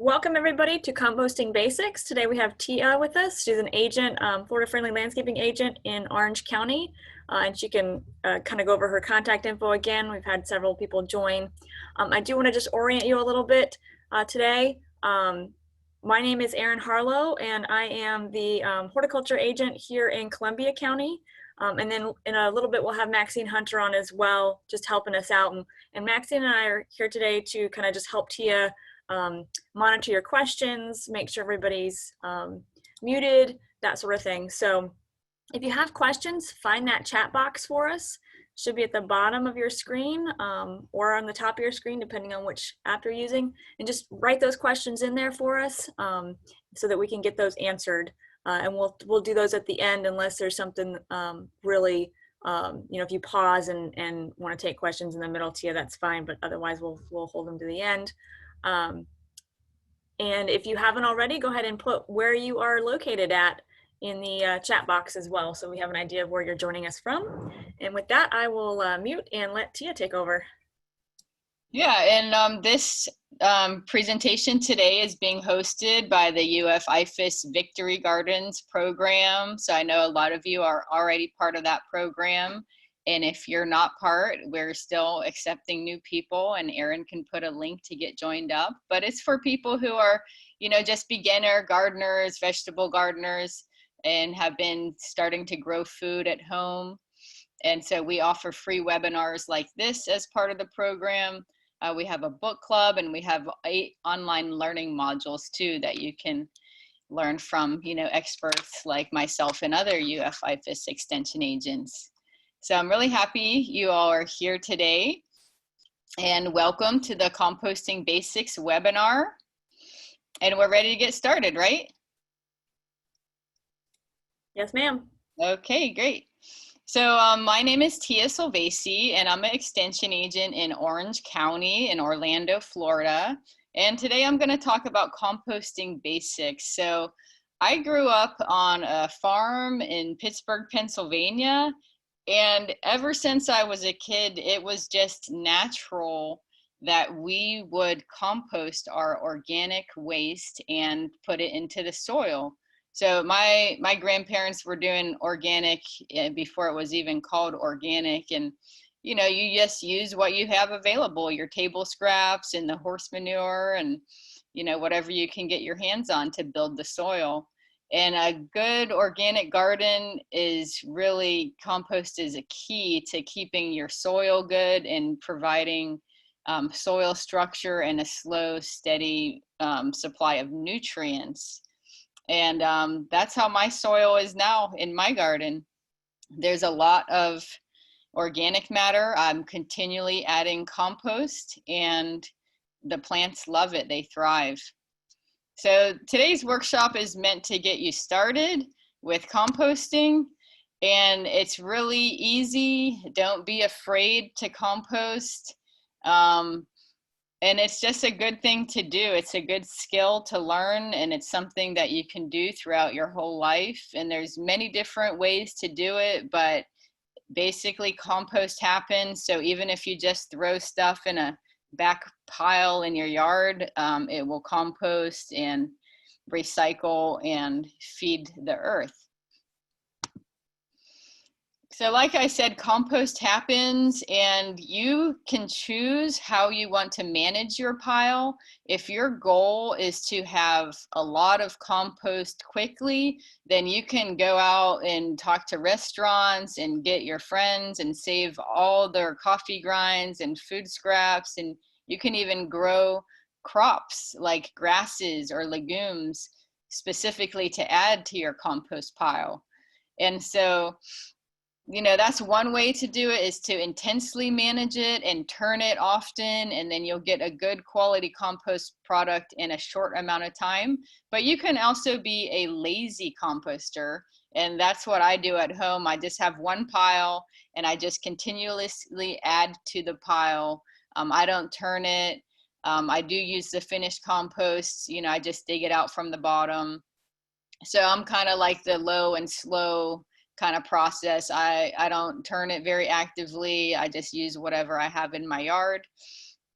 Welcome everybody to Composting Basics. Today we have Tia with us. She's an agent, Florida Friendly Landscaping agent in Orange County, and she can kind of go over her contact info again. We've had several people join. I do want to just orient you a little bit today. My name is Erin Harlow, and I am the horticulture agent here in Columbia County. And then in a little bit, we'll have Maxine Hunter on as well, just helping us out. And Maxine and I are here today to kind of just help Tia monitor your questions, make sure everybody's muted, that sort of thing. So if you have questions, find that chat box for us. Should be at the bottom of your screen or on the top of your screen, depending on which app you're using. And just write those questions in there for us so that we can get those answered. And we'll do those at the end unless there's something really, if you pause and want to take questions in the middle, Tia, that's fine. But otherwise, we'll hold them to the end. And if you haven't already, go ahead and put where you are located at in the chat box as well, so we have an idea of where you're joining us from. And with that, I will mute and let Tia take over. Yeah, and this presentation today is being hosted by the UF IFAS Victory Gardens program. So I know a lot of you are already part of that program. And if you're not part, we're still accepting new people, and Erin can put a link to get joined up. But it's for people who are, just beginner gardeners, vegetable gardeners, and have been starting to grow food at home. And so we offer free webinars like this as part of the program. We have a book club, and we have 8 online learning modules too that you can learn from, experts like myself and other UF IFAS extension agents. So I'm really happy you all are here today, and welcome to the Composting Basics webinar. And we're ready to get started, right? Yes, ma'am. Okay, great. So my name is Tia Silvasy, and I'm an extension agent in Orange County in Orlando, Florida. And today I'm going to talk about composting basics. So I grew up on a farm in Pittsburgh, Pennsylvania. And ever since I was a kid, it was just natural that we would compost our organic waste and put it into the soil. So my grandparents were doing organic before it was even called organic. And, you just use what you have available, your table scraps and the horse manure and, whatever you can get your hands on to build the soil. And a good organic garden is really, compost is a key to keeping your soil good and providing soil structure and a slow, steady supply of nutrients. And that's how my soil is now in my garden. There's a lot of organic matter. I'm continually adding compost, and the plants love it. They thrive. So today's workshop is meant to get you started with composting, and it's really easy. Don't be afraid to compost. And it's just a good thing to do. It's a good skill to learn, and it's something that you can do throughout your whole life. And there's many different ways to do it, but basically compost happens. So even if you just throw stuff in a back pile in your yard, it will compost and recycle and feed the earth. So like I said, compost happens, and you can choose how you want to manage your pile. If your goal is to have a lot of compost quickly, then you can go out and talk to restaurants and get your friends and save all their coffee grinds and food scraps. And you can even grow crops like grasses or legumes specifically to add to your compost pile. And so, that's one way to do it, is to intensely manage it and turn it often, and then you'll get a good quality compost product in a short amount of time. But you can also be a lazy composter, and that's what I do at home. I just have one pile, and I just continuously add to the pile. I don't turn it. I do use the finished compost. I just dig it out from the bottom. So I'm kind of like the low and slow kind of process. I don't turn it very actively. I just use whatever I have in my yard.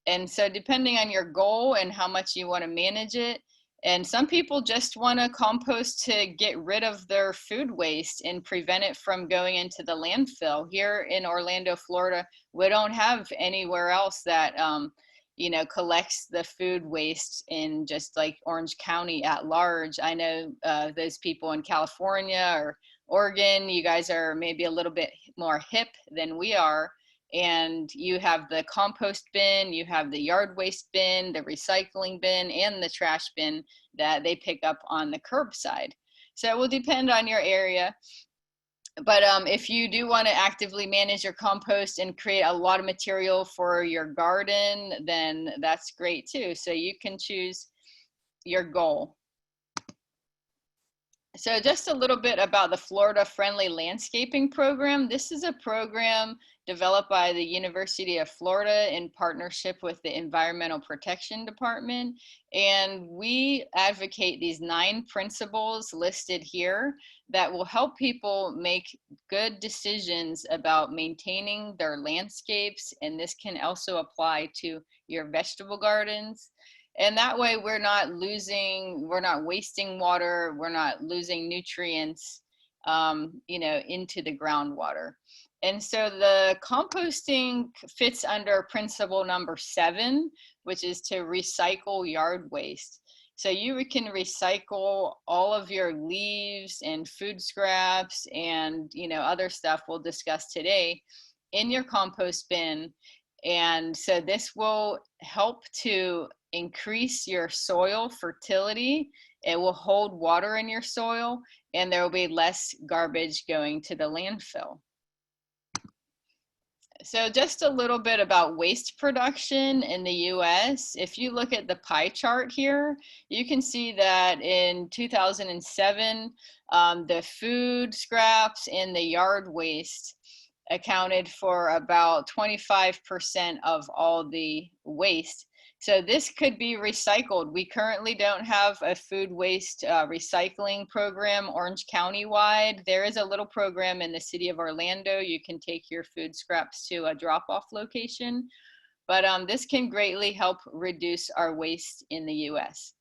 And so depending on your goal and how much you want to manage it, and some people just want to compost to get rid of their food waste and prevent it from going into the landfill. Here in Orlando, Florida, we don't have anywhere else that you know, collects the food waste in just like Orange County at large. I know those people in California or Oregon, you guys are maybe a little bit more hip than we are. And you have the compost bin, you have the yard waste bin, the recycling bin, and the trash bin that they pick up on the curbside. So it will depend on your area. But if you do want to actively manage your compost and create a lot of material for your garden, then that's great too. So you can choose your goal. So just a little bit about the Florida Friendly Landscaping Program. This is a program developed by the University of Florida in partnership with the Environmental Protection Department. And we advocate these 9 principles listed here that will help people make good decisions about maintaining their landscapes. And this can also apply to your vegetable gardens. And that way we're not wasting water, we're not losing nutrients, you know, into the groundwater. And so the composting fits under principle number 7, which is to recycle yard waste. So you can recycle all of your leaves and food scraps and, you know, other stuff we'll discuss today in your compost bin. And so this will help to increase your soil fertility. It will hold water in your soil, and there will be less garbage going to the landfill. So just a little bit about waste production in the US. If you look at the pie chart here, you can see that in 2007, the food scraps and the yard waste accounted for about 25% of all the waste. So this could be recycled. We currently don't have a food waste recycling program Orange County wide. There is a little program in the city of Orlando. You can take your food scraps to a drop-off location, but this can greatly help reduce our waste in the US.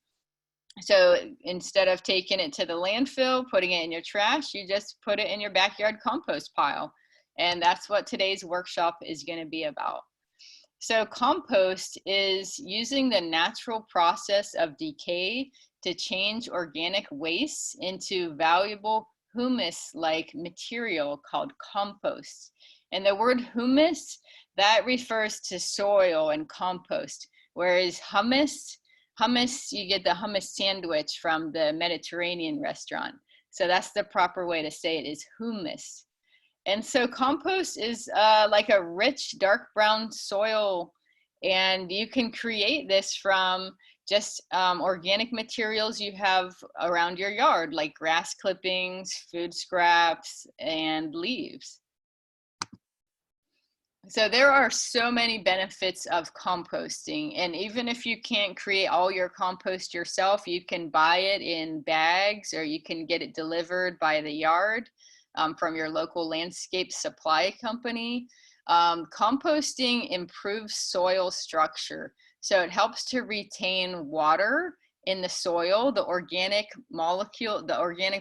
So instead of taking it to the landfill, putting it in your trash, you just put it in your backyard compost pile. And that's what today's workshop is going to be about. So compost is using the natural process of decay to change organic waste into valuable humus-like material called compost. And the word humus, that refers to soil and compost, whereas hummus, you get the hummus sandwich from the Mediterranean restaurant. So that's the proper way to say it, is humus. And so compost is like a rich dark brown soil, and you can create this from just organic materials you have around your yard, like grass clippings, food scraps, and leaves. So there are so many benefits of composting, and even if you can't create all your compost yourself, you can buy it in bags or you can get it delivered by the yard. From your local landscape supply company. Composting improves soil structure. So it helps to retain water in the soil. The organic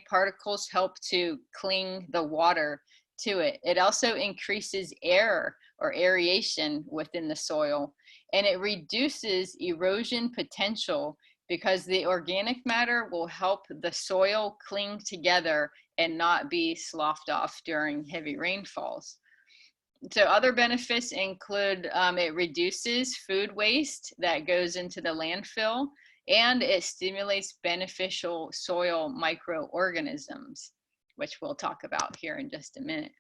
particles help to cling the water to it. It also increases air or aeration within the soil, and it reduces erosion potential because the organic matter will help the soil cling together and not be sloughed off during heavy rainfalls. So other benefits include it reduces food waste that goes into the landfill, and it stimulates beneficial soil microorganisms, which we'll talk about here in just a minute.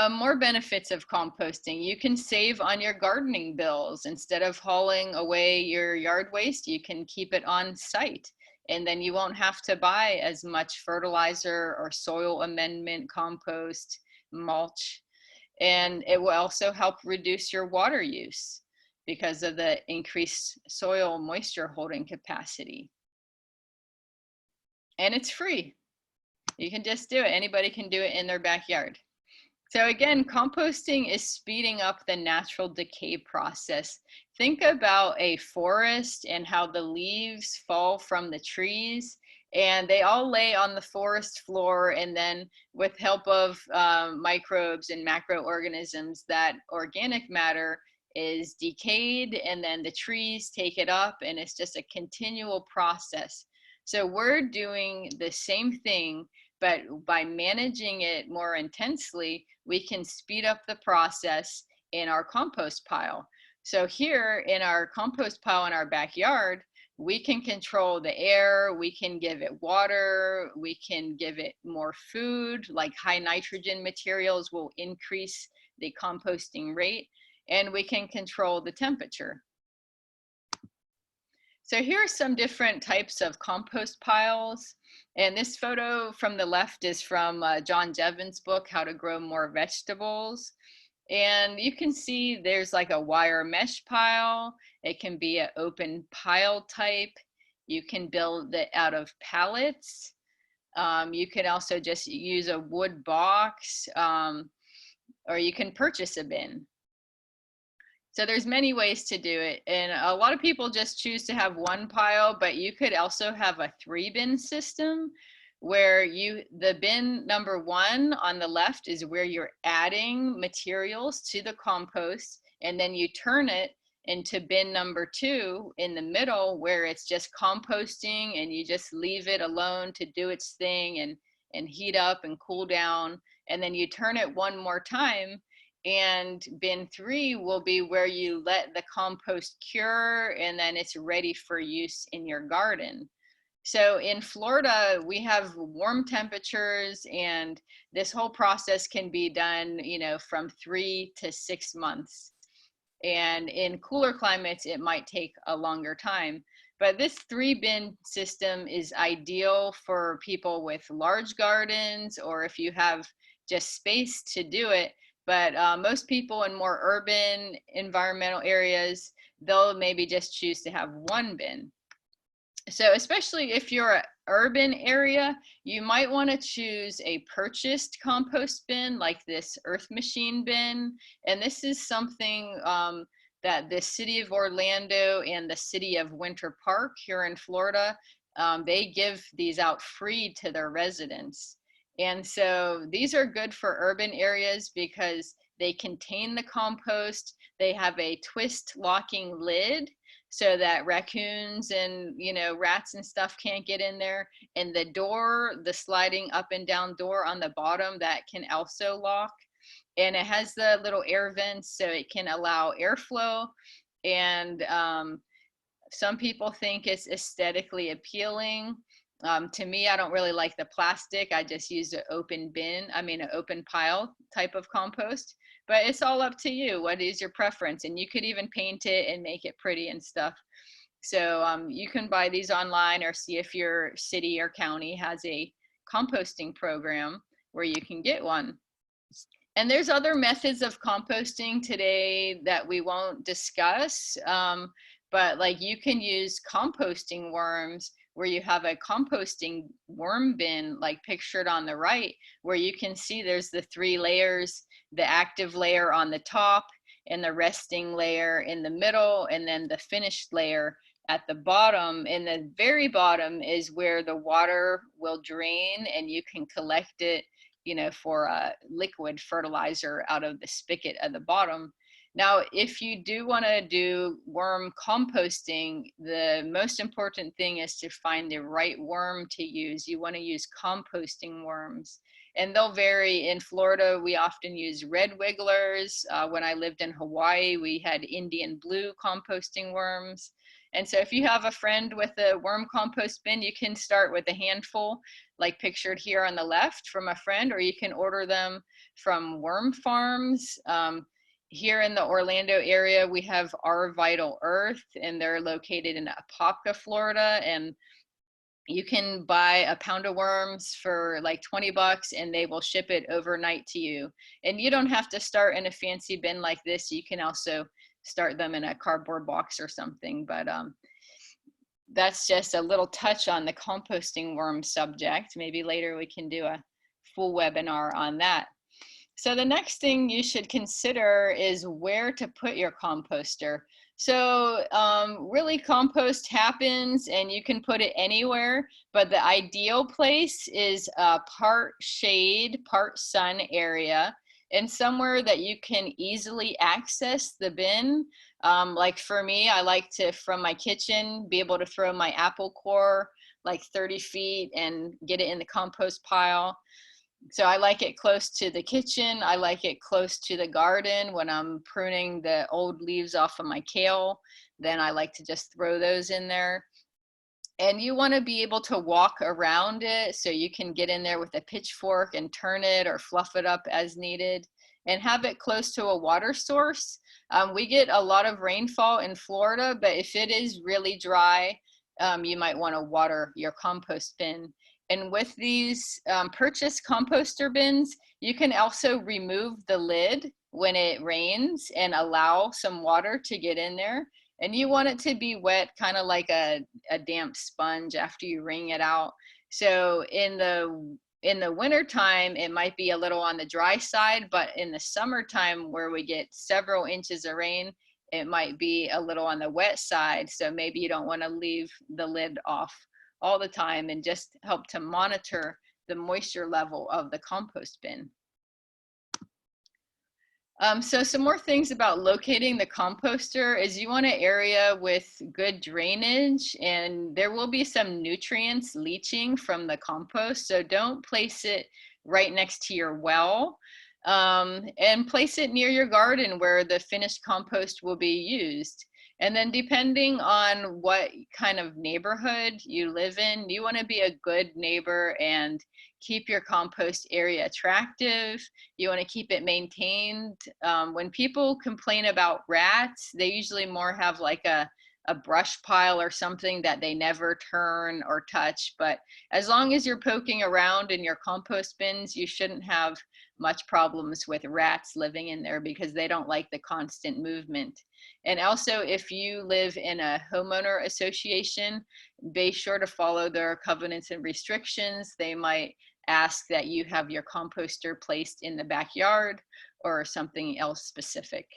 More benefits of composting. You can save on your gardening bills. Instead of hauling away your yard waste, you can keep it on site. And then you won't have to buy as much fertilizer or soil amendment, compost, mulch. And it will also help reduce your water use because of the increased soil moisture holding capacity. And it's free. You can just do it. Anybody can do it in their backyard. So again, composting is speeding up the natural decay process. Think about a forest and how the leaves fall from the trees and they all lay on the forest floor, and then with help of microbes and macroorganisms, that organic matter is decayed and then the trees take it up, and it's just a continual process. So we're doing the same thing, but by managing it more intensely, we can speed up the process in our compost pile. So here in our compost pile in our backyard, we can control the air, we can give it water, we can give it more food, like high nitrogen materials will increase the composting rate, and we can control the temperature. So here are some different types of compost piles. And this photo from the left is from John Jevons' book, How to Grow More Vegetables. And you can see there's like a wire mesh pile. It can be an open pile type. You can build it out of pallets. You can also just use a wood box, or you can purchase a bin. So there's many ways to do it. And a lot of people just choose to have one pile, but you could also have a 3-bin system where the bin number 1 on the left is where you're adding materials to the compost, and then you turn it into bin number 2 in the middle where it's just composting and you just leave it alone to do its thing and heat up and cool down. And then you turn it one more time, and bin 3 will be where you let the compost cure and then it's ready for use in your garden. So in Florida, we have warm temperatures, and this whole process can be done, from 3 to 6 months. And in cooler climates, it might take a longer time. But this 3-bin system is ideal for people with large gardens, or if you have just space to do it. But most people in more urban environmental areas, they'll maybe just choose to have 1 bin. So especially if you're an urban area, you might want to choose a purchased compost bin like this Earth Machine bin. And this is something that the city of Orlando and the city of Winter Park here in Florida, they give these out free to their residents. And so these are good for urban areas because they contain the compost. They have a twist locking lid so that raccoons and rats and stuff can't get in there. And the door, the sliding up and down door on the bottom, that can also lock. And it has the little air vents so it can allow airflow. And some people think it's aesthetically appealing. To me, I don't really like the plastic. I just use an open an open pile type of compost. But it's all up to you. What is your preference? And you could even paint it and make it pretty and stuff. So you can buy these online or see if your city or county has a composting program where you can get one. And there's other methods of composting today that we won't discuss. But like you can use composting worms, where you have a composting worm bin like pictured on the right, where you can see there's the 3 layers, the active layer on the top and the resting layer in the middle, and then the finished layer at the bottom. And the very bottom is where the water will drain and you can collect it, for a liquid fertilizer out of the spigot at the bottom. Now, if you do want to do worm composting, the most important thing is to find the right worm to use. You want to use composting worms, and they'll vary. In Florida, we often use red wigglers. When I lived in Hawaii, we had Indian blue composting worms. And so if you have a friend with a worm compost bin, you can start with a handful, like pictured here on the left from a friend, or you can order them from worm farms. Here in the Orlando area, we have Our Vital Earth, and they're located in Apopka, Florida. And you can buy a pound of worms for like 20 bucks and they will ship it overnight to you. And you don't have to start in a fancy bin like this. You can also start them in a cardboard box or something. But that's just a little touch on the composting worm subject. Maybe later we can do a full webinar on that. So the next thing you should consider is where to put your composter. So really compost happens and you can put it anywhere, but the ideal place is a part shade, part sun area, and somewhere that you can easily access the bin. Like for me, I like to, from my kitchen, be able to throw my apple core like 30 feet and get it in the compost pile. So I like it close to the kitchen. I like it close to the garden when I'm pruning the old leaves off of my kale. Then I like to just throw those in there. And you want to be able to walk around it so you can get in there with a pitchfork and turn it or fluff it up as needed, and have it close to a water source. We get a lot of rainfall in Florida, but if it is really dry, you might want to water your compost bin. And with these purchased composter bins, you can also remove the lid when it rains and allow some water to get in there. And you want it to be wet, kind of like a damp sponge after you wring it out. So in the winter time, it might be a little on the dry side, but in the summertime where we get several inches of rain, it might be a little on the wet side. So maybe you don't want to leave the lid off all the time, and just help to monitor the moisture level of the compost bin. So some more things about locating the composter is you want an area with good drainage, and there will be some nutrients leaching from the compost. So don't place it right next to your well, and place it near your garden where the finished compost will be used. And then depending on what kind of neighborhood you live in, you want to be a good neighbor and keep your compost area attractive. You want to keep it maintained. When people complain about rats, they usually more have like a brush pile or something that they never turn or touch. But as long as you're poking around in your compost bins, you shouldn't have much problems with rats living in there because they don't like the constant movement. And also, if you live in a homeowner association, be sure to follow their covenants and restrictions. They might ask that you have your composter placed in the backyard or something else specific.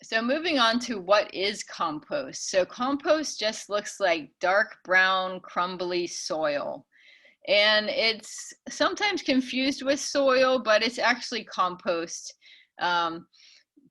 So moving on to what is compost. So compost just looks like dark brown, crumbly soil. And it's sometimes confused with soil, but it's actually compost.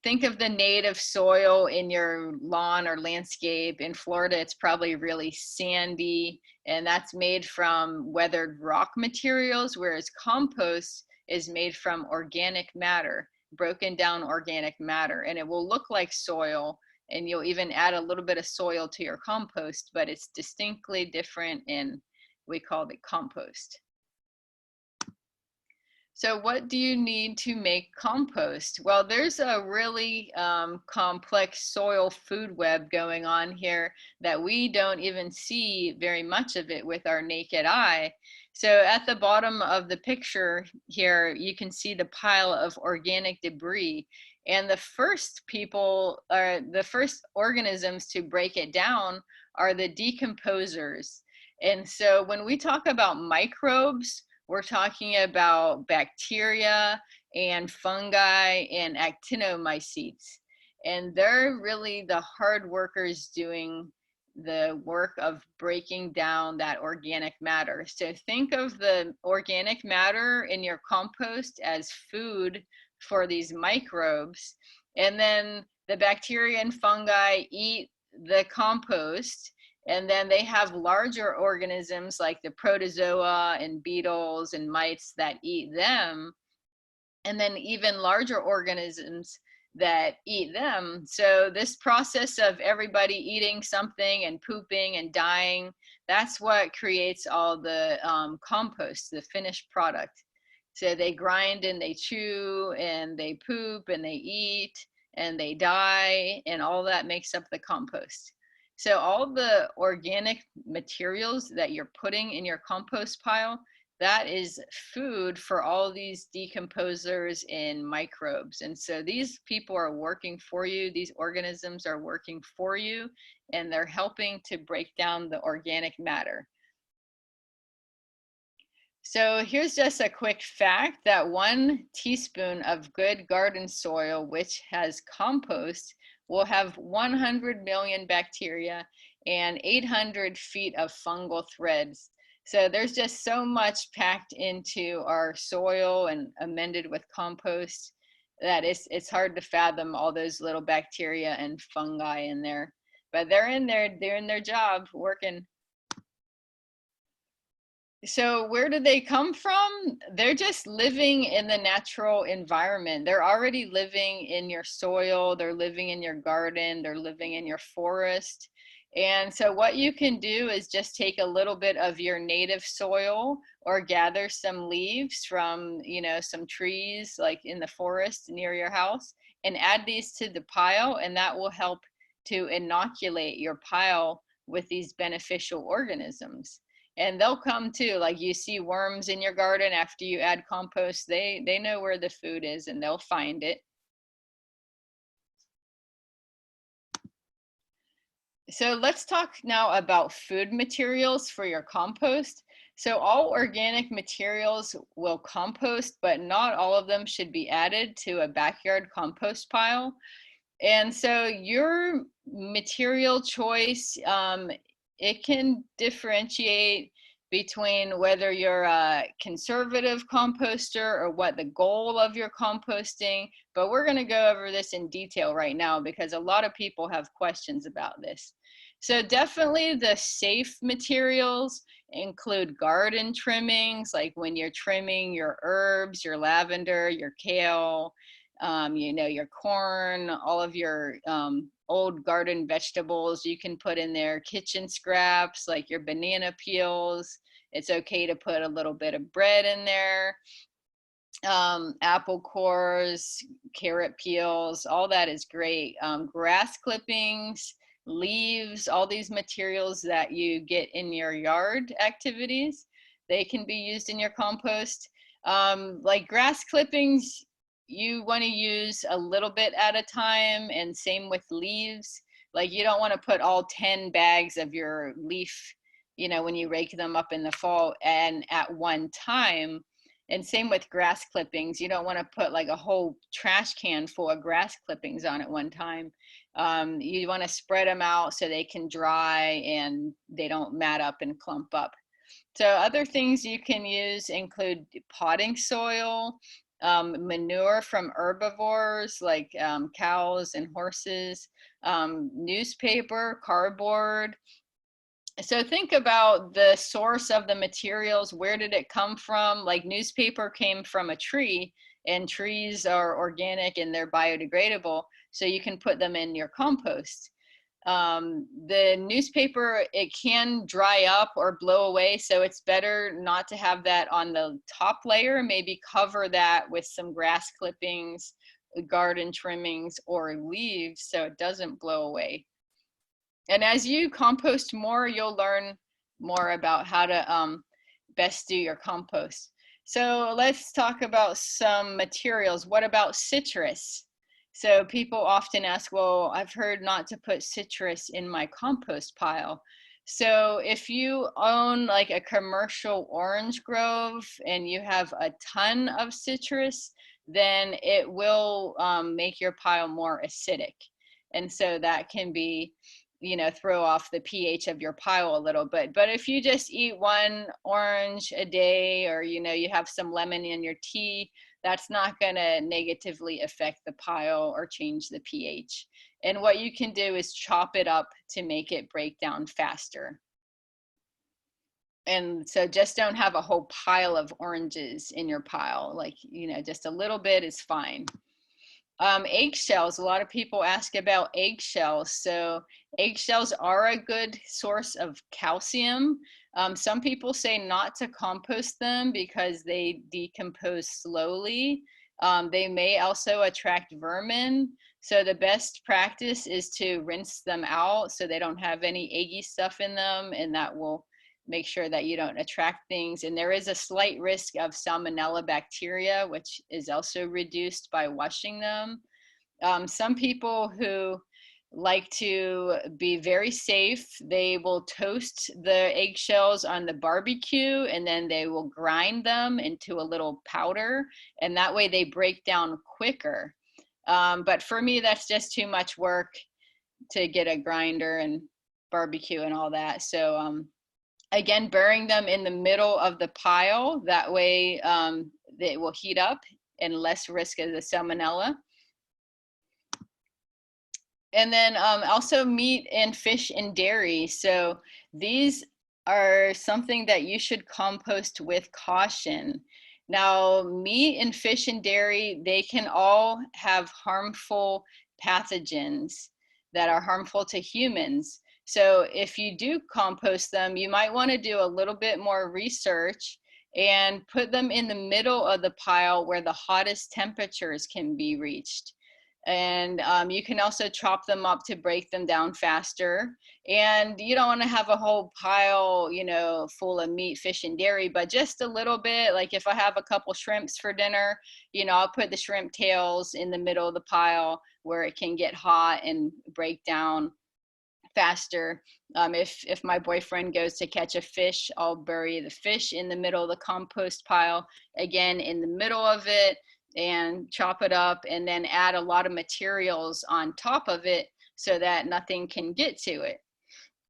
Think of the native soil in your lawn or landscape. In Florida, it's probably really sandy, and that's made from weathered rock materials, whereas compost is made from organic matter, broken down organic matter, and it will look like soil, and you'll even add a little bit of soil to your compost, but it's distinctly different, and we call it compost. So what do you need to make compost? Well, there's a really complex soil food web going on here that we don't even see very much of it with our naked eye. So at the bottom of the picture here, you can see the pile of organic debris. And the first organisms to break it down are the decomposers. And so when we talk about microbes, we're talking about bacteria and fungi and actinomycetes. And they're really the hard workers doing the work of breaking down that organic matter. So think of the organic matter in your compost as food for these microbes. And then the bacteria and fungi eat the compost. And then they have larger organisms like the protozoa and beetles and mites that eat them. And then even larger organisms that eat them. So this process of everybody eating something and pooping and dying, that's what creates all the compost, the finished product. So they grind and they chew and they poop and they eat and they die, and all that makes up the compost. So all the organic materials that you're putting in your compost pile, that is food for all these decomposers and microbes. And so these people are working for you, these organisms are working for you, and they're helping to break down the organic matter. So here's just a quick fact that 1 teaspoon of good garden soil, which has compost, will have 100 million bacteria and 800 feet of fungal threads. So there's just so much packed into our soil and amended with compost that it's hard to fathom all those little bacteria and fungi in there. But they're in there doing their job, working. So where do they come from? They're just living in the natural environment. They're already living in your soil, they're living in your garden, they're living in your forest. And so what you can do is just take a little bit of your native soil or gather some leaves from, some trees like in the forest near your house and add these to the pile, and that will help to inoculate your pile with these beneficial organisms. And they'll come too. Like you see worms in your garden after you add compost, they know where the food is and they'll find it. So let's talk now about food materials for your compost. So all organic materials will compost, but not all of them should be added to a backyard compost pile. And so your material choice, it can differentiate between whether you're a conservative composter or what the goal of your composting, but we're going to go over this in detail right now because a lot of people have questions about this. So definitely the safe materials include garden trimmings, like when you're trimming your herbs, your lavender, your kale, your corn, all of your old garden vegetables you can put in there, kitchen scraps like your banana peels. It's okay to put a little bit of bread in there. Apple cores, carrot peels, all that is great. Grass clippings, leaves, all these materials that you get in your yard activities, they can be used in your compost. Like grass clippings, you want to use a little bit at a time, and same with leaves. Like you don't want to put all 10 bags of your leaf, when you rake them up in the fall and at one time. And same with grass clippings. You don't want to put like a whole trash can full of grass clippings on at one time. You want to spread them out so they can dry and they don't mat up and clump up. So other things you can use include potting soil, manure from herbivores like cows and horses, newspaper, cardboard. So think about the source of the materials. Where did it come from? Like newspaper came from a tree, and trees are organic and they're biodegradable, so you can put them in your compost. The newspaper, it can dry up or blow away, so it's better not to have that on the top layer. Maybe cover that with some grass clippings, garden trimmings, or leaves so it doesn't blow away. And as you compost more, you'll learn more about how to best do your compost. So let's talk about some materials. What about citrus? So people often ask, well, I've heard not to put citrus in my compost pile. So if you own like a commercial orange grove and you have a ton of citrus, then it will make your pile more acidic. And so that can be, throw off the pH of your pile a little bit. But if you just eat one orange a day, or you have some lemon in your tea, that's not going to negatively affect the pile or change the pH. And what you can do is chop it up to make it break down faster. And so just don't have a whole pile of oranges in your pile. Like, just a little bit is fine. Eggshells, a lot of people ask about eggshells. So eggshells are a good source of calcium. Some people say not to compost them because they decompose slowly. They may also attract vermin. So the best practice is to rinse them out so they don't have any eggy stuff in them, and that will make sure that you don't attract things. And there is a slight risk of salmonella bacteria, which is also reduced by washing them. Some people who like to be very safe. They will toast the eggshells on the barbecue, and then they will grind them into a little powder, and that way they break down quicker. But for me, that's just too much work to get a grinder and barbecue and all that. So again, burying them in the middle of the pile, that way they will heat up and less risk of the salmonella. And then also meat and fish and dairy. So these are something that you should compost with caution. Now, meat and fish and dairy, they can all have harmful pathogens that are harmful to humans. So if you do compost them, you might want to do a little bit more research and put them in the middle of the pile where the hottest temperatures can be reached. And you can also chop them up to break them down faster. And you don't want to have a whole pile, you know, full of meat, fish, and dairy, but just a little bit. Like if I have a couple shrimps for dinner, you know, I'll put the shrimp tails in the middle of the pile where it can get hot and break down faster. If my boyfriend goes to catch a fish, I'll bury the fish in the middle of the compost pile, again, in the middle of it, and chop it up, and then add a lot of materials on top of it so that nothing can get to it.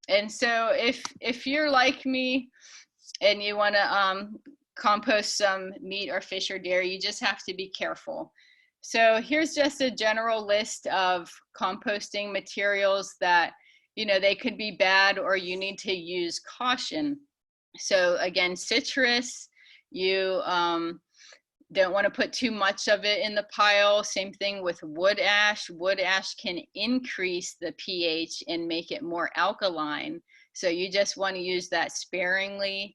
And so if you're like me and you want to compost some meat or fish or dairy, you just have to be careful. So here's just a general list of composting materials that, you know, they could be bad or you need to use caution. So again, citrus, you don't want to put too much of it in the pile. Same thing with wood ash. Wood ash can increase the pH and make it more alkaline. So you just want to use that sparingly.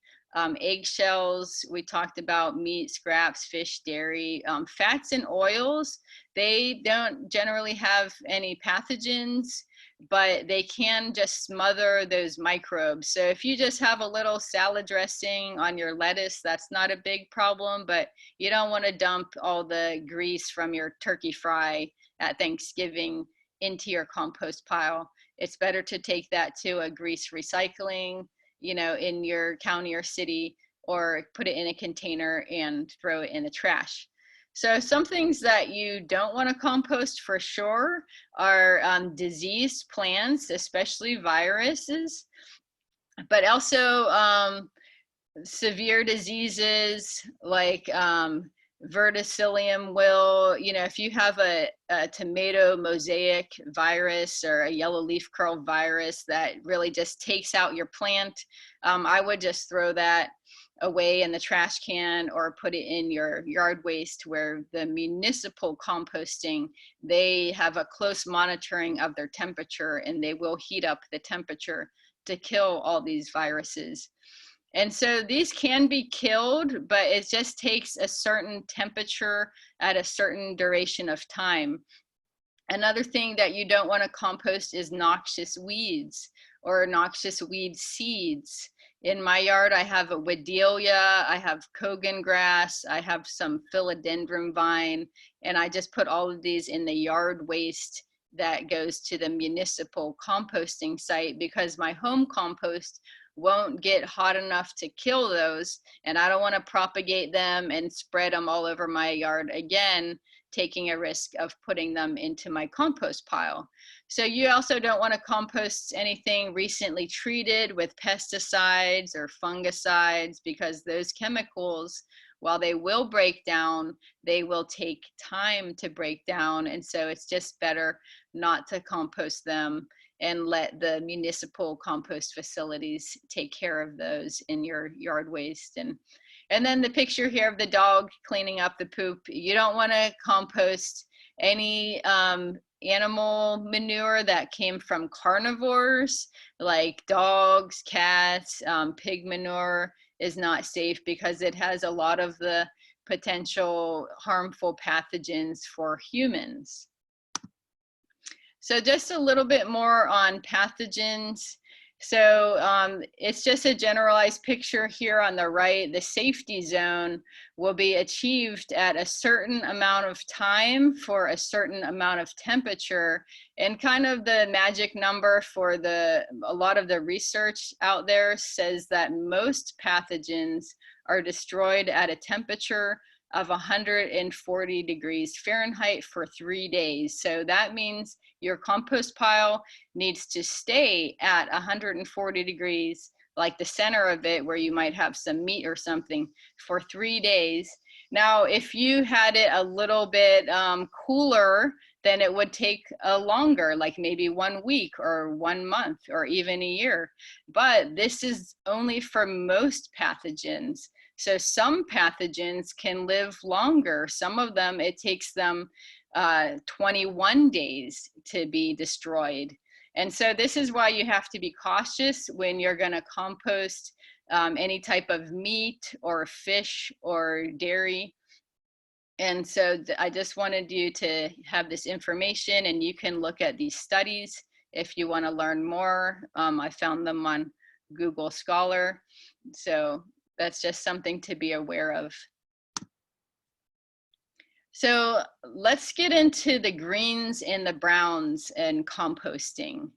Eggshells, we talked about meat, scraps, fish, dairy. Fats and oils, they don't generally have any pathogens, but they can just smother those microbes. So if you just have a little salad dressing on your lettuce, that's not a big problem, but you don't want to dump all the grease from your turkey fry at Thanksgiving into your compost pile. It's better to take that to a grease recycling, you know, in your county or city, or put it in a container and throw it in the trash. So some things that you don't want to compost for sure are diseased plants, especially viruses, but also severe diseases like verticillium wilt. You know, if you have a tomato mosaic virus or a yellow leaf curl virus that really just takes out your plant, I would just throw that away in the trash can or put it in your yard waste, where the municipal composting, they have a close monitoring of their temperature and they will heat up the temperature to kill all these viruses. And so these can be killed, but it just takes a certain temperature at a certain duration of time. Another thing that you don't want to compost is noxious weeds or noxious weed seeds. In my yard, I have a Wedelia, I have Kogan grass, I have some philodendron vine, and I just put all of these in the yard waste that goes to the municipal composting site, because my home compost won't get hot enough to kill those, and I don't want to propagate them and spread them all over my yard again, taking a risk of putting them into my compost pile. So you also don't want to compost anything recently treated with pesticides or fungicides, because those chemicals, while they will break down, they will take time to break down. And so it's just better not to compost them and let the municipal compost facilities take care of those in your yard waste. And then the picture here of the dog cleaning up the poop. You don't want to compost any animal manure that came from carnivores, like dogs, cats. Pig manure is not safe because it has a lot of the potential harmful pathogens for humans. So just a little bit more on pathogens. So it's just a generalized picture here on the right. The safety zone will be achieved at a certain amount of time for a certain amount of temperature. And kind of the magic number for a lot of the research out there says that most pathogens are destroyed at a temperature of 140 degrees Fahrenheit for 3 days. So that means your compost pile needs to stay at 140 degrees, like the center of it where you might have some meat or something, for 3 days. Now, if you had it a little bit cooler, then it would take longer, like maybe 1 week or 1 month or even a year. But this is only for most pathogens. So some pathogens can live longer. Some of them, it takes them 21 days to be destroyed. And so this is why you have to be cautious when you're going to compost any type of meat or fish or dairy. And so I just wanted you to have this information, and you can look at these studies if you want to learn more. I found them on Google Scholar. So that's just something to be aware of. So let's get into the greens and the browns and composting.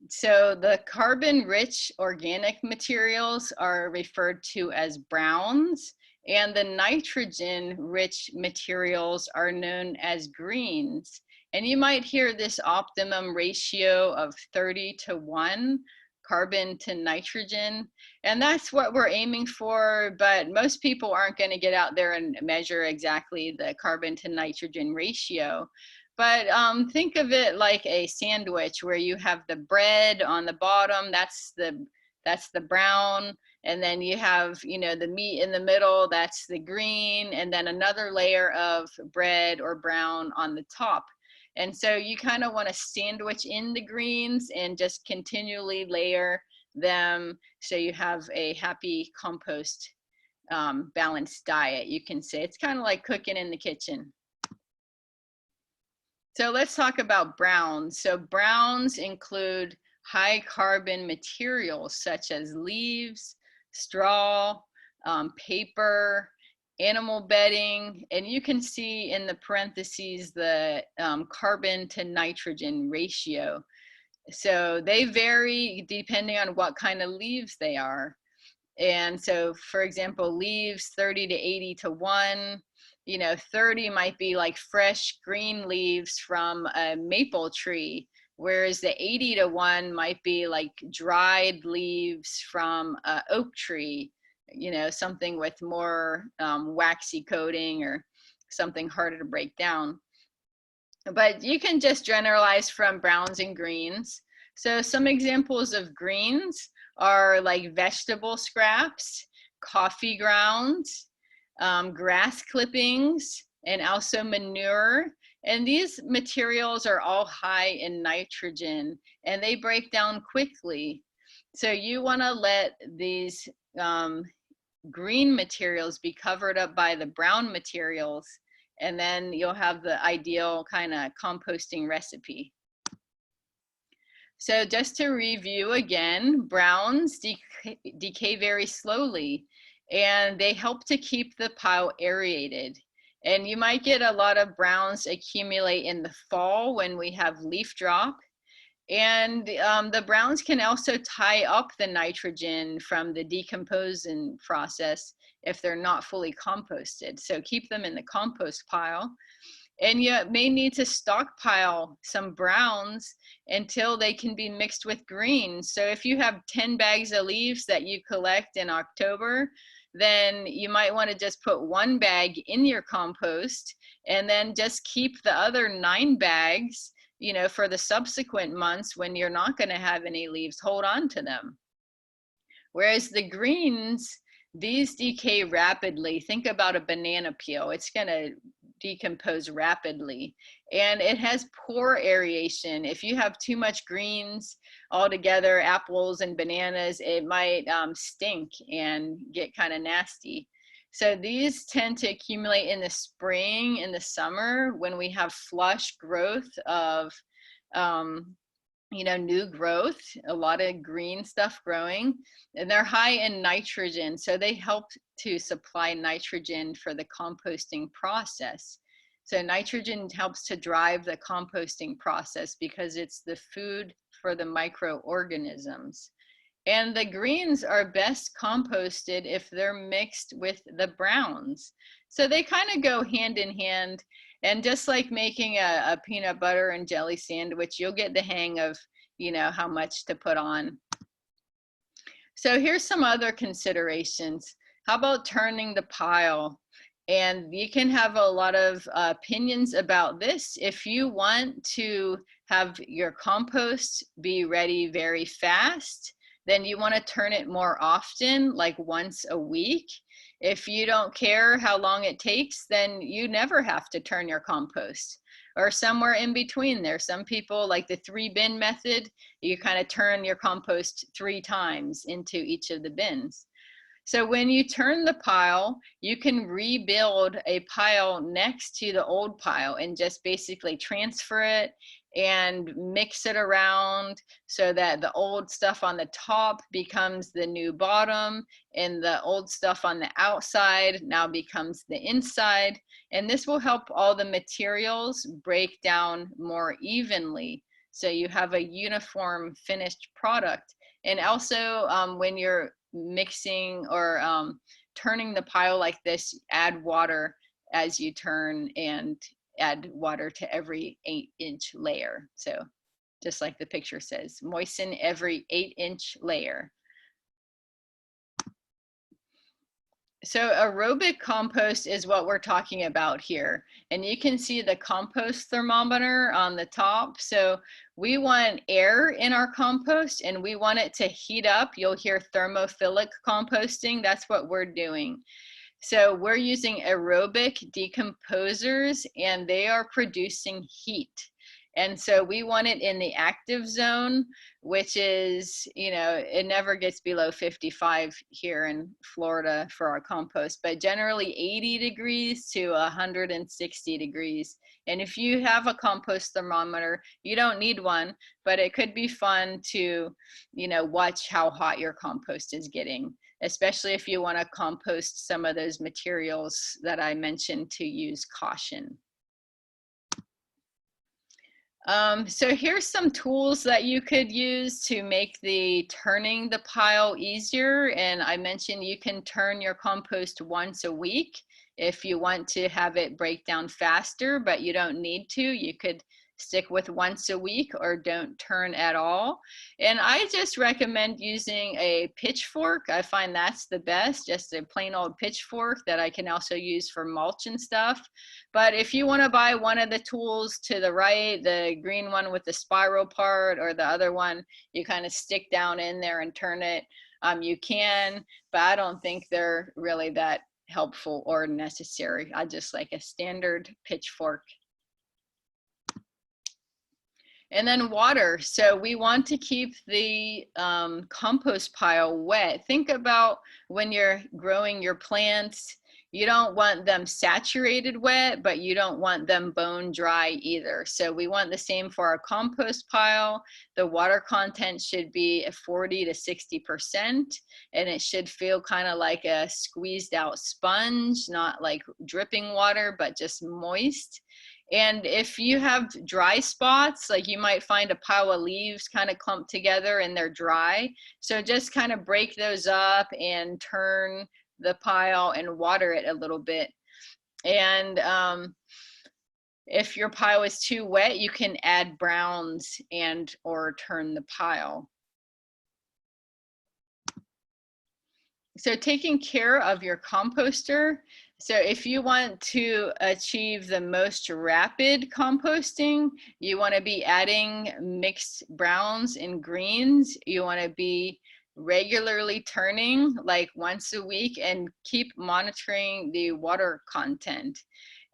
So the carbon-rich organic materials are referred to as browns, and the nitrogen-rich materials are known as greens. And you might hear this optimum ratio of 30:1 carbon to nitrogen, and that's what we're aiming for, but most people aren't going to get out there and measure exactly the carbon to nitrogen ratio. But think of it like a sandwich where you have the bread on the bottom, that's the brown, and then you have, you know, the meat in the middle, that's the green, and then another layer of bread or brown on the top. And so you kind of want to sandwich in the greens and just continually layer them so you have a happy compost balanced diet, you can say. It's kind of like cooking in the kitchen. So let's talk about browns. So browns include high carbon materials such as leaves, straw, paper, animal bedding, and you can see in the parentheses the carbon to nitrogen ratio. So they vary depending on what kind of leaves they are. And so, for example, leaves 30:80:1, you know, 30 might be like fresh green leaves from a maple tree, whereas the 80:1 might be like dried leaves from an oak tree, you know, something with more waxy coating or something harder to break down. But you can just generalize from browns and greens. So some examples of greens are like vegetable scraps, coffee grounds, grass clippings, and also manure. And these materials are all high in nitrogen, and they break down quickly. So you want to let these green materials be covered up by the brown materials, and then you'll have the ideal kind of composting recipe. So just to review again, browns decay very slowly, and they help to keep the pile aerated. And you might get a lot of browns accumulate in the fall when we have leaf drop. And the browns can also tie up the nitrogen from the decomposing process if they're not fully composted. So keep them in the compost pile. And you may need to stockpile some browns until they can be mixed with greens. So if you have 10 bags of leaves that you collect in October, then you might want to just put 1 bag in your compost and then just keep the other 9 bags, you know, for the subsequent months when you're not going to have any leaves. Hold on to them. Whereas the greens, these decay rapidly. Think about a banana peel. It's going to decompose rapidly, and it has poor aeration. If you have too much greens altogether, apples and bananas, it might stink and get kind of nasty. So these tend to accumulate in the spring, in the summer, when we have flush growth of new growth, a lot of green stuff growing, and they're high in nitrogen. So they help to supply nitrogen for the composting process. So nitrogen helps to drive the composting process because it's the food for the microorganisms. And the greens are best composted if they're mixed with the browns. So they kind of go hand in hand. And just like making a peanut butter and jelly sandwich, you'll get the hang of, how much to put on. So here's some other considerations. How about turning the pile? And you can have a lot of opinions about this. If you want to have your compost be ready very fast, then you want to turn it more often, like once a week. If you don't care how long it takes, then you never have to turn your compost, or somewhere in between there. Some people like the 3-bin method, you kind of turn your compost 3 times into each of the bins. So when you turn the pile, you can rebuild a pile next to the old pile and just basically transfer it and mix it around so that the old stuff on the top becomes the new bottom and the old stuff on the outside now becomes the inside. And this will help all the materials break down more evenly, so you have a uniform finished product. And also when you're mixing or turning the pile like this, add water as you turn, and add water to every 8-inch layer. So just like the picture says, moisten every 8-inch layer. So aerobic compost is what we're talking about here. And you can see the compost thermometer on the top. So we want air in our compost and we want it to heat up. You'll hear thermophilic composting. That's what we're doing. So we're using aerobic decomposers and they are producing heat. And so we want it in the active zone, which is, it never gets below 55 here in Florida for our compost, but generally 80 degrees to 160 degrees. And if you have a compost thermometer, you don't need one, but it could be fun to, watch how hot your compost is getting, especially if you want to compost some of those materials that I mentioned, to use caution. So here's some tools that you could use to make turning the pile easier. And I mentioned you can turn your compost once a week if you want to have it break down faster, but you don't need to. You could stick with once a week or don't turn at all. And I just recommend using a pitchfork. I find that's the best, just a plain old pitchfork that I can also use for mulch and stuff. But if you want to buy one of the tools to the right, the green one with the spiral part, or the other one you kind of stick down in there and turn it, you can, but I don't think they're really that helpful or necessary. I just like a standard pitchfork. And then water. So we want to keep the compost pile wet. Think about when you're growing your plants, you don't want them saturated wet, but you don't want them bone dry either. So we want the same for our compost pile. The water content should be 40 to 60%, and it should feel kind of like a squeezed out sponge, not like dripping water, but just moist. And if you have dry spots, like you might find a pile of leaves kind of clumped together and they're dry. So just kind of break those up and turn the pile and water it a little bit. And if your pile is too wet, you can add browns and or turn the pile. So taking care of your composter. So if you want to achieve the most rapid composting, you want to be adding mixed browns and greens. You want to be regularly turning like once a week and keep monitoring the water content.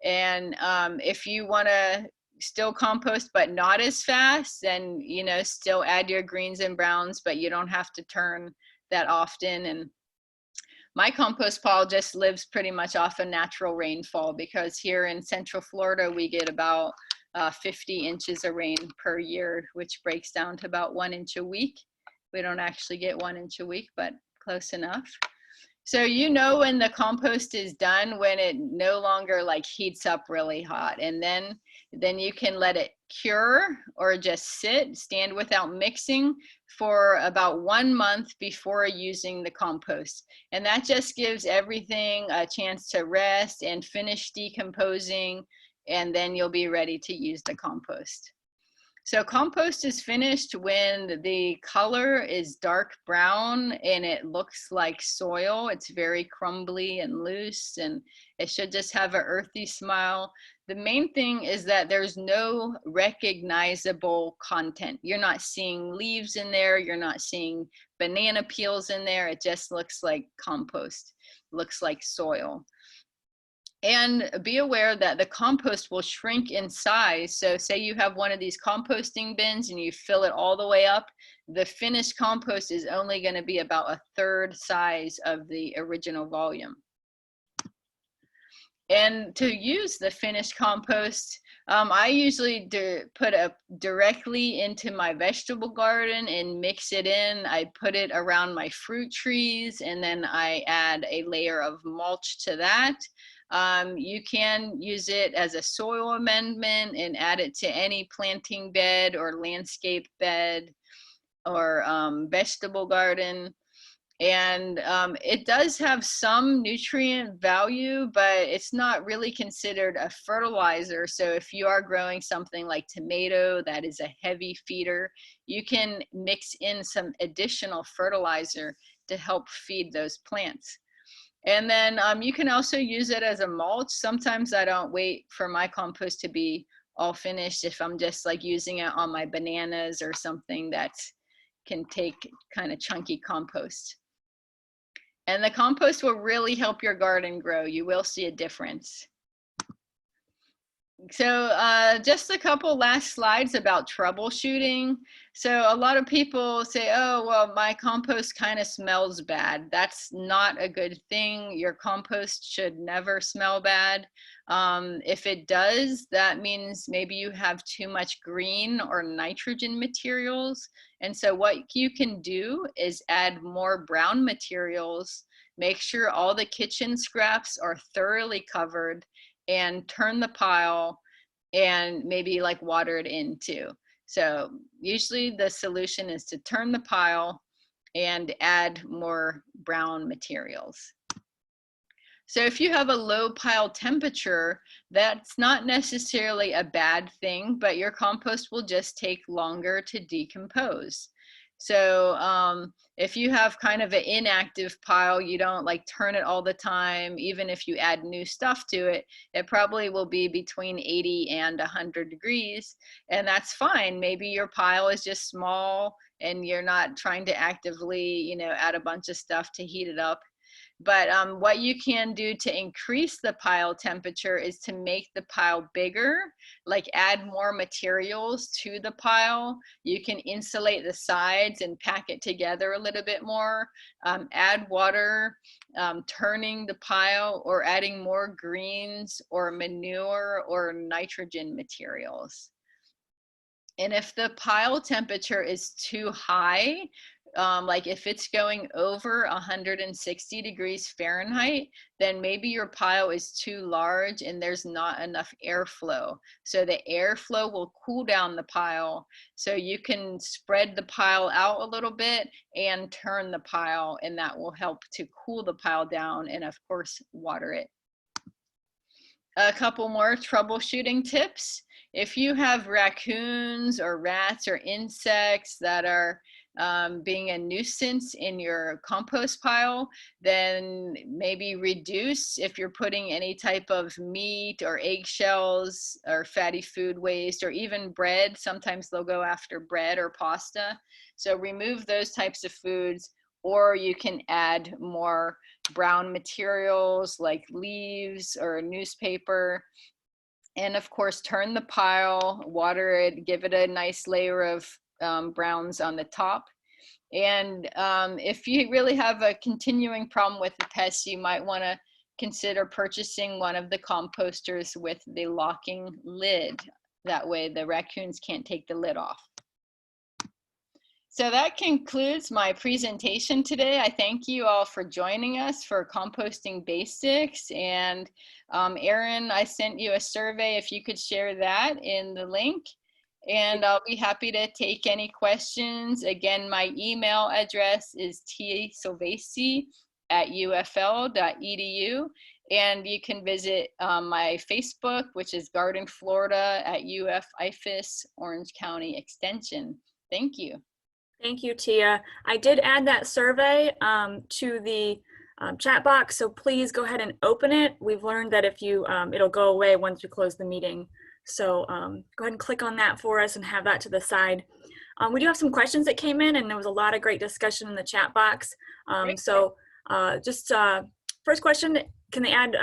And if you want to still compost but not as fast, then still add your greens and browns, but you don't have to turn that often. And my compost pile just lives pretty much off of natural rainfall, because here in Central Florida we get about 50 inches of rain per year, which breaks down to about 1 inch a week. We don't actually get 1 inch a week, but close enough. So you know when the compost is done when it no longer like heats up really hot, and then you can let it cure or just stand without mixing for about 1 month before using the compost. And that just gives everything a chance to rest and finish decomposing, and then you'll be ready to use the compost. So compost is finished when the color is dark brown and it looks like soil. It's very crumbly and loose, and it should just have an earthy smell. The main thing is that there's no recognizable content. You're not seeing leaves in there. You're not seeing banana peels in there. It just looks like compost, looks like soil. And be aware that the compost will shrink in size. So say you have one of these composting bins and you fill it all the way up, the finished compost is only going to be about 1/3 size of the original volume. And to use the finished compost, I usually put it directly into my vegetable garden and mix it in. I put it around my fruit trees, and then I add a layer of mulch to that. You can use it as a soil amendment and add it to any planting bed or landscape bed or vegetable garden. And it does have some nutrient value, but it's not really considered a fertilizer. So if you are growing something like tomato that is a heavy feeder, you can mix in some additional fertilizer to help feed those plants. And then you can also use it as a mulch. Sometimes I don't wait for my compost to be all finished if I'm just like using it on my bananas or something that can take kind of chunky compost. And the compost will really help your garden grow. You will see a difference. So just a couple last slides about troubleshooting. So a lot of people say, oh, well, my compost kind of smells bad. That's not a good thing. Your compost should never smell bad. If it does, that means maybe you have too much green or nitrogen materials. And so what you can do is add more brown materials, make sure all the kitchen scraps are thoroughly covered, and turn the pile and maybe like water it in too. So usually the solution is to turn the pile and add more brown materials. So if you have a low pile temperature, that's not necessarily a bad thing, but your compost will just take longer to decompose. So if you have kind of an inactive pile, you don't like turn it all the time, even if you add new stuff to it, it probably will be between 80 and 100 degrees, and that's fine. Maybe your pile is just small and you're not trying to actively, add a bunch of stuff to heat it up. But what you can do to increase the pile temperature is to make the pile bigger, like add more materials to the pile. You can insulate the sides and pack it together a little bit more, add water, turning the pile, or adding more greens or manure or nitrogen materials. And if the pile temperature is too high, like if it's going over 160 degrees Fahrenheit, then maybe your pile is too large and there's not enough airflow. So the airflow will cool down the pile. So you can spread the pile out a little bit and turn the pile, and that will help to cool the pile down and of course water it. A couple more troubleshooting tips. If you have raccoons or rats or insects that are being a nuisance in your compost pile, then maybe reduce if you're putting any type of meat or eggshells or fatty food waste or even bread. Sometimes they'll go after bread or pasta. So remove those types of foods, or you can add more brown materials like leaves or newspaper. And of course, turn the pile, water it, give it a nice layer of browns on the top. And if you really have a continuing problem with the pests, you might want to consider purchasing one of the composters with the locking lid. That way the raccoons can't take the lid off. So that concludes my presentation today. I thank you all for joining us for Composting Basics. And Erin, I sent you a survey if you could share that in the link. And I'll be happy to take any questions. Again, my email address is tsilvasy@ufl.edu. And you can visit my Facebook, which is Garden Florida at UF IFAS Orange County Extension. Thank you. Thank you, Tia. I did add that survey to the chat box, so please go ahead and open it. We've learned that if you, it'll go away once we close the meeting. So go ahead and click on that for us and have that to the side. We do have some questions that came in, and there was a lot of great discussion in the chat box. First question, can they add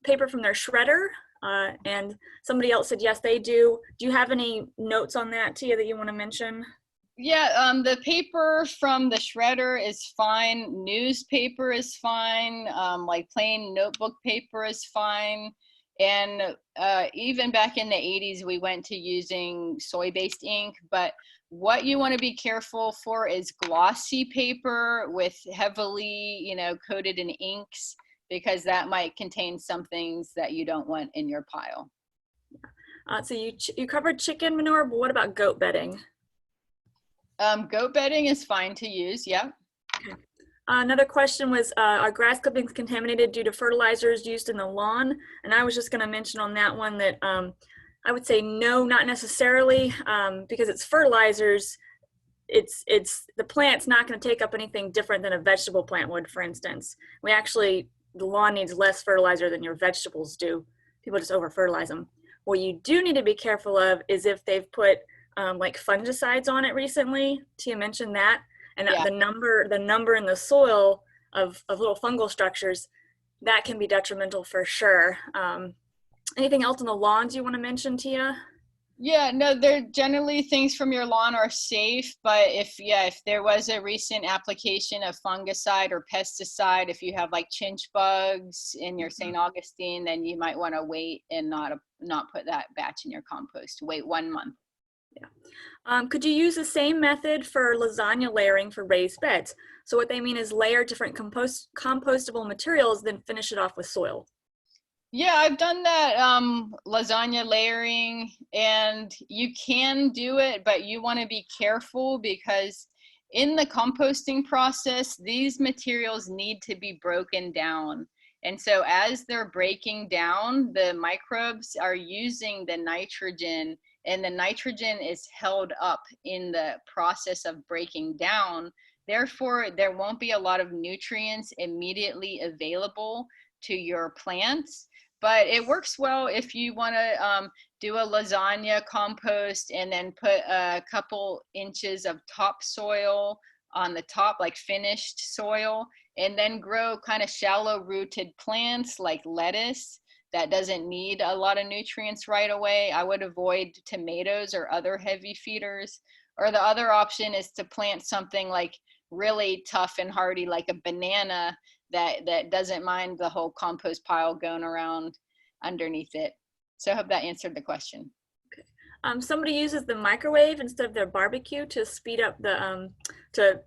paper from their shredder? And somebody else said yes, they do. Do you have any notes on that, Tia, that you want to mention? Yeah, the paper from the shredder is fine. Newspaper is fine. Like plain notebook paper is fine. And even back in the 80s, we went to using soy-based ink. But what you want to be careful for is glossy paper with heavily, coated in inks, because that might contain some things that you don't want in your pile. So you covered chicken manure, but what about goat bedding? Goat bedding is fine to use, yeah. Okay. Another question was, are grass clippings contaminated due to fertilizers used in the lawn? And I was just going to mention on that one that I would say no, not necessarily, because it's fertilizers. The plant's not going to take up anything different than a vegetable plant would, for instance. The lawn needs less fertilizer than your vegetables do. People just over-fertilize them. What you do need to be careful of is if they've put like fungicides on it recently. Tia mentioned that, and yeah. the number in the soil of little fungal structures, that can be detrimental for sure. Anything else on the lawns you want to mention, Tia? Yeah, no, they're generally things from your lawn are safe, but if there was a recent application of fungicide or pesticide, if you have like chinch bugs in your St. Augustine, then you might want to wait and not put that batch in your compost. Wait 1 month. Yeah. Could you use the same method for lasagna layering for raised beds? So what they mean is layer different compostable materials, then finish it off with soil. Yeah, I've done that lasagna layering, and you can do it, but you want to be careful because in the composting process, these materials need to be broken down. And so as they're breaking down, the microbes are using the nitrogen, and the nitrogen is held up in the process of breaking down. Therefore, there won't be a lot of nutrients immediately available to your plants. But it works well if you want to do a lasagna compost and then put a couple inches of topsoil on the top, like finished soil, and then grow kind of shallow rooted plants like lettuce that doesn't need a lot of nutrients right away. I would avoid tomatoes or other heavy feeders. Or the other option is to plant something like really tough and hardy, like a banana that doesn't mind the whole compost pile going around underneath it. So I hope that answered the question. Okay. Somebody uses the microwave instead of their barbecue to speed up the to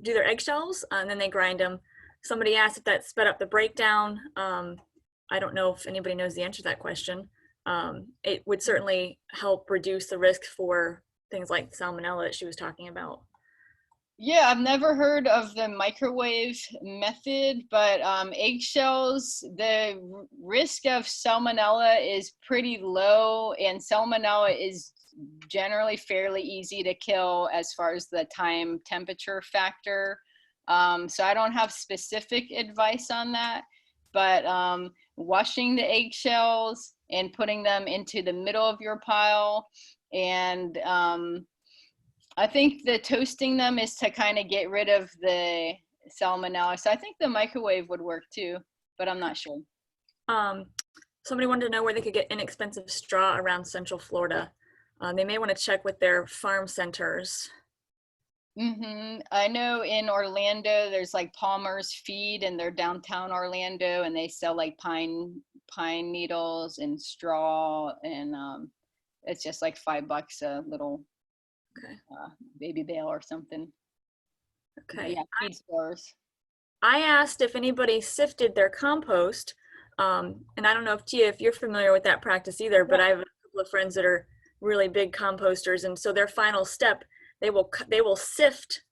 do their eggshells, and then they grind them. Somebody asked if that sped up the breakdown. I don't know if anybody knows the answer to that question. It would certainly help reduce the risk for things like salmonella that she was talking about. Yeah, I've never heard of the microwave method, but eggshells, the risk of salmonella is pretty low, and salmonella is generally fairly easy to kill as far as the time temperature factor. So I don't have specific advice on that, but washing the eggshells and putting them into the middle of your pile, and I think the toasting them is to kind of get rid of the salmonella. So I think the microwave would work too, but I'm not sure. Somebody wanted to know where they could get inexpensive straw around Central Florida. They may want to check with their farm centers. I know in Orlando, there's like Palmer's Feed, and they're downtown Orlando, and they sell like pine needles and straw, and It's just like $5 a little Okay. baby bale or something. But Okay. yeah, feed stores. I asked if anybody sifted their compost, and I don't know if Tia, if you're familiar with that practice either, but I have a couple of friends that are really big composters, and so their final step, they will sift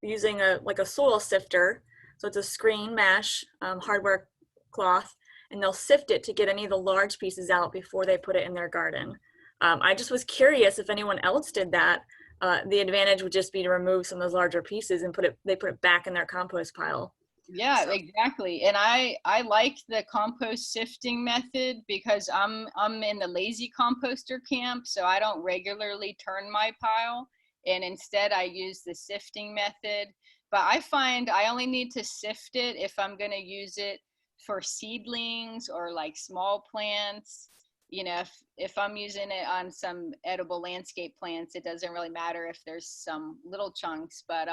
using a soil sifter. So it's a screen mesh hardware cloth, and they'll sift it to get any of the large pieces out before they put it in their garden. I just was curious if anyone else did that. The advantage would just be to remove some of those larger pieces and put it back in their compost pile. Yeah, So, exactly. And I like the compost sifting method because I'm in the Lazy Composter camp, so I don't regularly turn my pile, and instead I use the sifting method. But I find I only need to sift it if I'm going to use it for seedlings or like small plants. You know, if I'm using it on some edible landscape plants, it doesn't really matter if there's some little chunks, but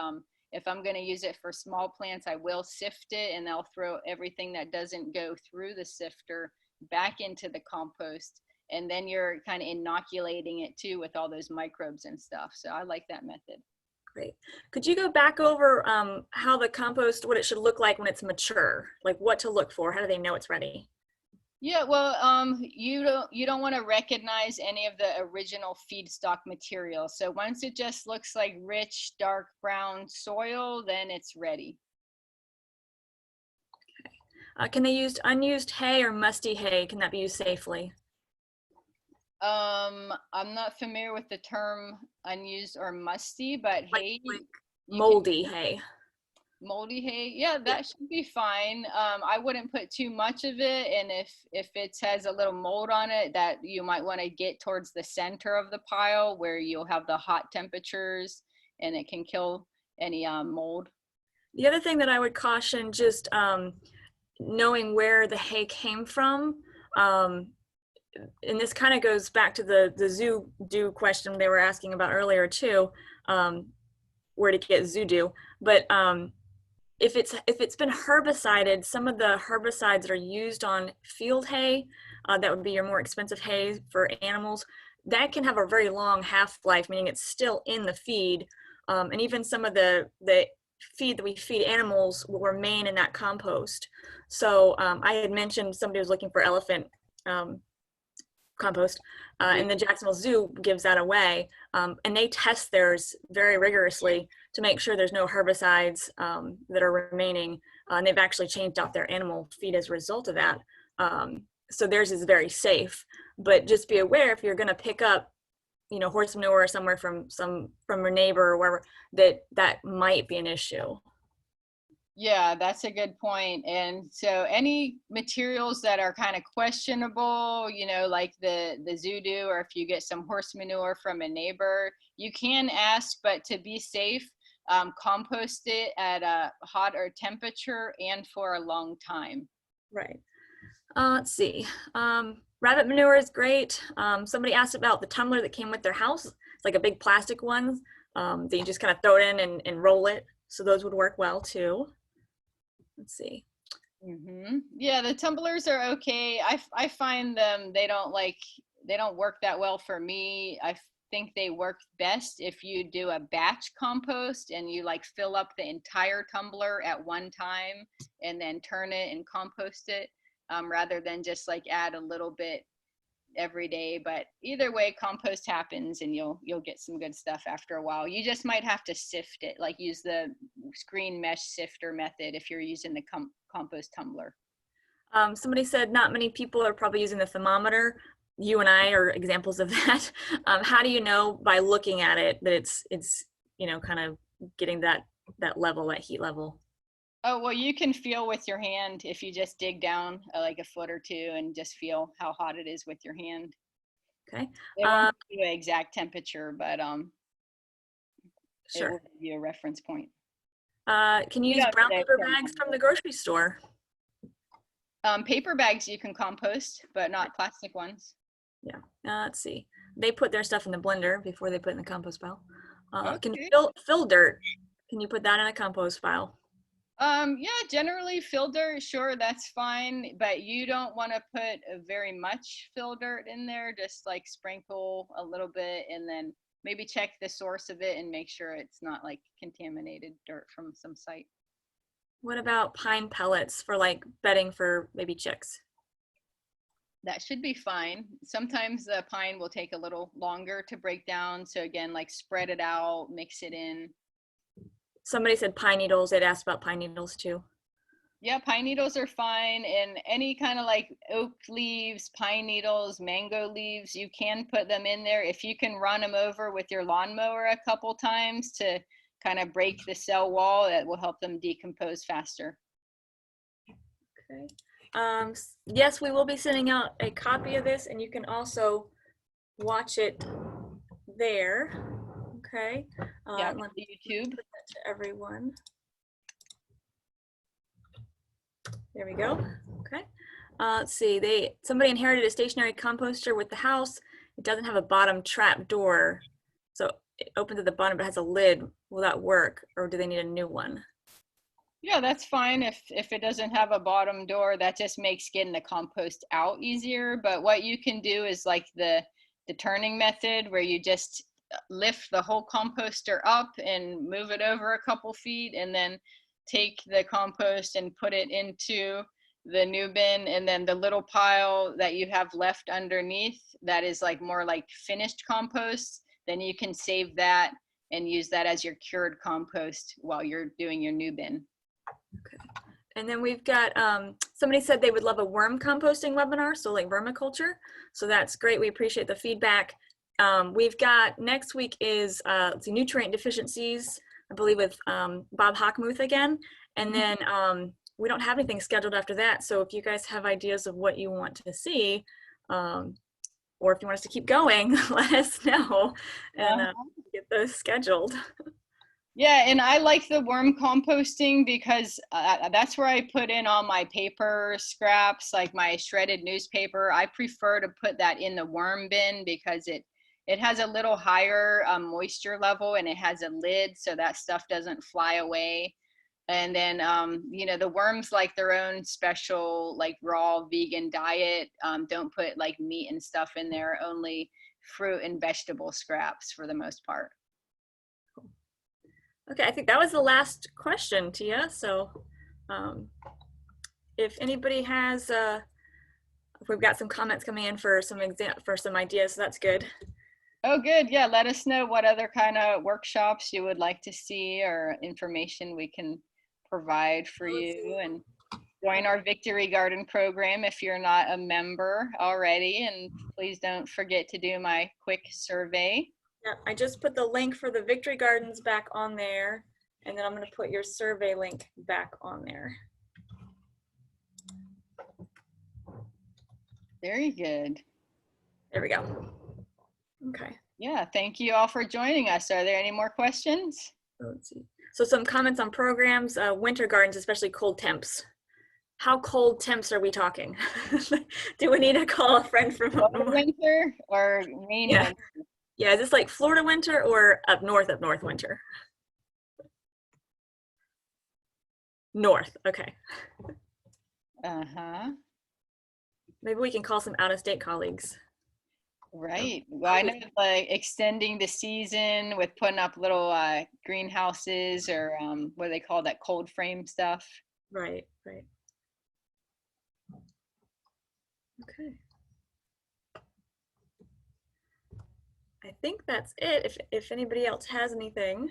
if I'm going to use it for small plants, I will sift it, and I'll throw everything that doesn't go through the sifter back into the compost. And then you're kind of inoculating it too with all those microbes and stuff. So I like that method. great. Could you go back over how the compost, what it should look like when it's mature? Like what to look for? How do they know it's ready? Yeah, well, you don't want to recognize any of the original feedstock material. So once it just looks like rich, dark brown soil, then it's ready. Can they use unused hay or musty hay? Can that be used safely? I'm not familiar with the term unused or musty, but hay, Like you can moldy hay. moldy hay. Yeah, that should be fine. I wouldn't put too much of it, and if it has a little mold on it, that you might want to get towards the center of the pile where you'll have the hot temperatures, and it can kill any mold. The other thing that I would caution, just knowing where the hay came from, um, and this kind of goes back to the zoo do question they were asking about earlier too, where to get zoo do. But if it's been herbicided, some of the herbicides that are used on field hay, that would be your more expensive hay for animals, that can have a very long half-life, meaning it's still in the feed, and even some of the feed that we feed animals will remain in that compost. So I had mentioned somebody was looking for elephant compost, and the Jacksonville Zoo gives that away, and they test theirs very rigorously to make sure there's no herbicides that are remaining, and they've actually changed out their animal feed as a result of that. So theirs is very safe, but just be aware if you're going to pick up, horse manure or somewhere from a neighbor or wherever, that might be an issue. Yeah, that's a good point. And so any materials that are kind of questionable, like the Zoodoo, or if you get some horse manure from a neighbor, you can ask, but to be safe, compost it at a hotter temperature and for a long time. Right. Let's see. Rabbit manure is great. Somebody asked about the tumbler that came with their house. It's like a big plastic one that you just kind of throw it in and roll it. So those would work well too. Let's see. Yeah, the tumblers are okay. I find them, they don't work that well for me. I think they work best if you do a batch compost and you like fill up the entire tumbler at one time and then turn it and compost it, rather than just like add a little bit every day. But either way, compost happens and you'll get some good stuff after a while. You just might have to sift it, like use the screen mesh sifter method if you're using the compost tumbler. Somebody said not many people are probably using the thermometer. You and I are examples of that. How do you know by looking at it that it's kind of getting that level, that heat level? Oh, well, you can feel with your hand if you just dig down like a foot or two and just feel how hot it is with your hand. Okay. It won't give you an exact temperature, but it will Sure. give you a reference point. Can you use brown paper bags from the grocery store? Paper bags you can compost, but not plastic ones. Yeah. Let's see. They put their stuff in the blender before they put it in the compost pile. Okay. Can fill dirt? Can you put that in a compost pile? Yeah, generally fill dirt, sure, that's fine, but you don't want to put very much fill dirt in there. Just like sprinkle a little bit and then maybe check the source of it and make sure it's not like contaminated dirt from some site. What about pine pellets for like bedding for baby chicks? That should be fine. Sometimes the pine will take a little longer to break down. So again, like spread it out, mix it in. Somebody said pine needles. They'd asked about pine needles too. Yeah, pine needles are fine, and any kind of like oak leaves, pine needles, mango leaves, you can put them in there. If you can run them over with your lawnmower a couple times to kind of break the cell wall, that will help them decompose faster. Okay. Yes, we will be sending out a copy of this, and you can also watch it there. Okay. Yeah, Let me YouTube. put that to everyone. There we go. Okay. Let's see. Somebody inherited a stationary composter with the house. It doesn't have a bottom trap door, so it opens at the bottom but has a lid. Will that work, or do they need a new one? Yeah, that's fine. If it doesn't have a bottom door, that just makes getting the compost out easier. But what you can do is like the turning method where you just lift the whole composter up and move it over a couple feet and then take the compost and put it into the new bin, and then the little pile that you have left underneath that is like more like finished compost, then you can save that and use that as your cured compost while you're doing your new bin. Okay. And then we've got, somebody said they would love a worm composting webinar, so like vermiculture. So that's great. We appreciate the feedback. We've got next week is nutrient deficiencies, I believe with Bob Hockmuth again. And then we don't have anything scheduled after that. So if you guys have ideas of what you want to see, or if you want us to keep going, let us know and get those scheduled. Yeah, and I like the worm composting because that's where I put in all my paper scraps, like my shredded newspaper. I prefer to put that in the worm bin because it has a little higher moisture level and it has a lid so that stuff doesn't fly away. And then, you know, the worms like their own special, like raw vegan diet. Don't put like meat and stuff in there, only fruit and vegetable scraps for the most part. Okay, I think that was the last question, Tia. So if anybody has, if we've got some comments coming in for some ideas, so that's good. Oh, good. Yeah, let us know what other kind of workshops you would like to see or information we can provide for you. And join our Victory Garden program if you're not a member already. And please don't forget to do my quick survey. Yeah, I just put the link for the Victory Gardens back on there, and then I'm going to put your survey link back on there. Very good. There we go. Okay. Yeah, thank you all for joining us. Are there any more questions? Let's see. So some comments on programs, winter gardens, especially cold temps. How cold temps are we talking? Do we need to call a friend from up north? Winter or rainy winter? Yeah, is this like Florida winter or up north winter? North, okay. Uh-huh. Maybe we can call some out-of-state colleagues. Right. Well, I know like extending the season with putting up little greenhouses or what do they call that, cold frame stuff. Right, right. Okay. I think that's it. If anybody else has anything.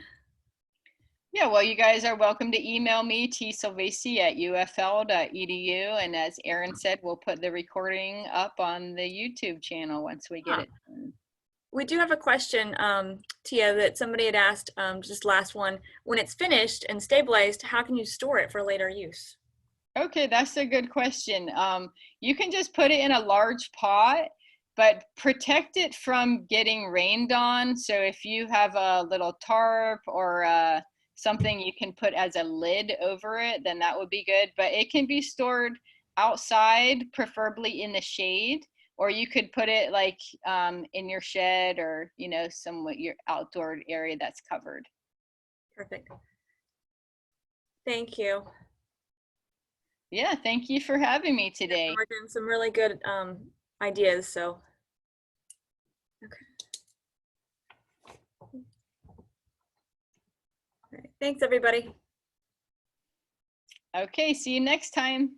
Yeah, well, you guys are welcome to email me, tsilvasy@ufl.edu. And as Erin said, we'll put the recording up on the YouTube channel once we get it done. We do have a question, Tia, that somebody had asked, just last one. When it's finished and stabilized, how can you store it for later use? Okay, that's a good question. You can just put it in a large pot, but protect it from getting rained on. So if you have a little tarp or something you can put as a lid over it, then that would be good. But it can be stored outside, preferably in the shade, or you could put it like in your shed or, you know, somewhat your outdoor area that's covered. Perfect. Thank you. Yeah, thank you for having me today. We're getting some really good ideas, so. Okay. All right. Thanks, everybody. Okay, see you next time.